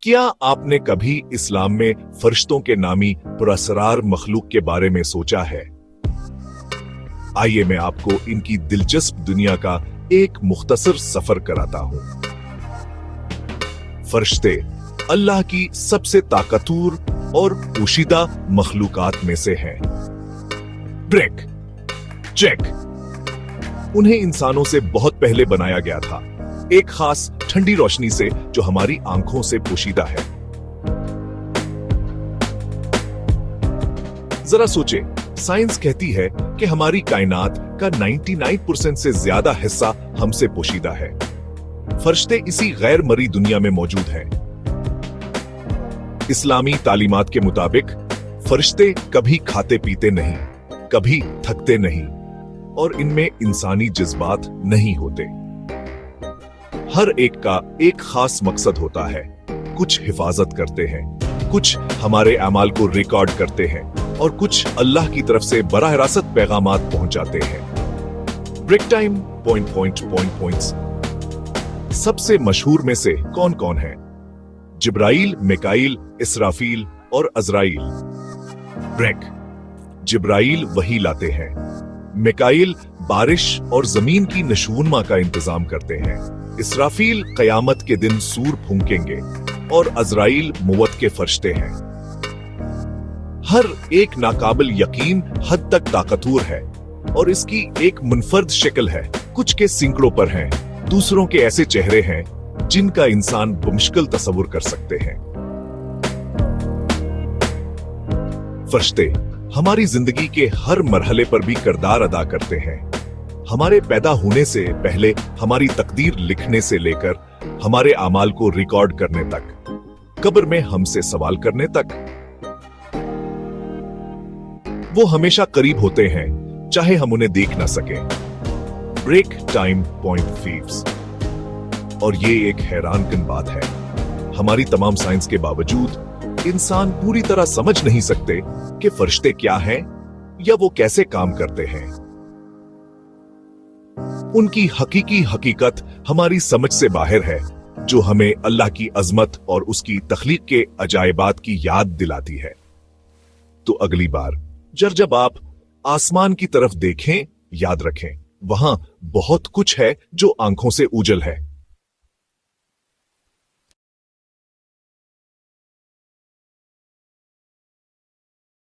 क्या आपने कभी इस्लाम में फरिश्तों के नामी पुरअसरार मखलूक के बारे में सोचा है? आइए मैं आपको इनकी दिलचस्प दुनिया का एक मुख्तसर सफर कराता हूं। फरिश्ते अल्लाह की सबसे ताकतवर और पोशीदा मखलूकात में से हैं। Break check. उन्हें इंसानों से बहुत पहले बनाया गया था, एक खास ठंडी रोशनी से जो हमारी आंखों से पोशीदा है। जरा सोचे, साइंस कहती है कि हमारी कायनात का 99% से ज्यादा हिस्सा हमसे पोशीदा है। फरिश्ते इसी गैर मरी दुनिया में मौजूद हैं। इस्लामी तालीमात के मुताबिक फरिश्ते कभी खाते पीते नहीं, कभी थकते नहीं और इनमें इंसानी जज्बात नहीं होते। हर एक का एक खास मकसद होता है। कुछ हिफाजत करते हैं, कुछ हमारे अमाल को रिकॉर्ड करते हैं और कुछ अल्लाह की तरफ से बराह रास्त पैगामात पहुंचाते हैं। Break time points. सबसे मशहूर में से कौन कौन है? जिब्राइल, मिकाईल, इसराफील और अजराइल। ब्रेक। जिब्राइल वही लाते हैं, मिकाईल बारिश और जमीन की नशूनमा का इंतजाम करते हैं, इसराफील कयामत के दिन सूर फूंकेंगे और अजराइल मौत के फरिश्ते हैं। हर एक नाकाबिल यकीन हद तक ताकतवर है और इसकी एक मुनफर्द शक्ल है। कुछ के सिंकड़ों पर हैं, दूसरों के ऐसे चेहरे हैं जिनका इंसान बमुश्किल तसव्वुर कर सकते हैं। फरिश्ते हमारी जिंदगी के हर मरहले पर भी किरदार अदा करते हैं। हमारे पैदा होने से पहले हमारी तकदीर लिखने से लेकर हमारे अमाल को रिकॉर्ड करने तक, कब्र में हमसे सवाल करने तक। वो हमेशा करीब होते हैं, चाहे हम उन्हें देख ना सकें। Break time points. और ये एक हैरानकुन बात है, हमारी तमाम साइंस के बावजूद इंसान पूरी तरह समझ नहीं सकते कि फरिश्ते क्या हैं या वो कैसे काम करते हैं। उनकी हकीकी हकीकत हमारी समझ से बाहर है, जो हमें अल्लाह की अजमत और उसकी तख्लीक के अजायबात की याद दिलाती है। तो अगली बार जब आप आसमान की तरफ देखें, याद रखें वहां बहुत कुछ है जो आंखों से ओझल है।